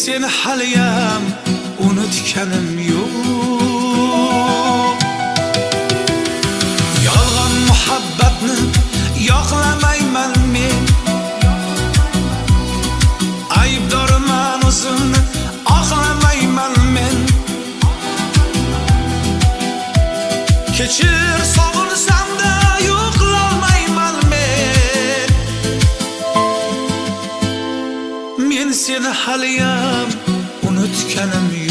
seni haliyam unutganim yo'q. Yolg'on muhabbatni yoqlamayman men, aybdorman o'zimni oqlamayman men. Kechir sog'insam-da yo'qolmayman men. Men seni haliyam unutganim yo'q.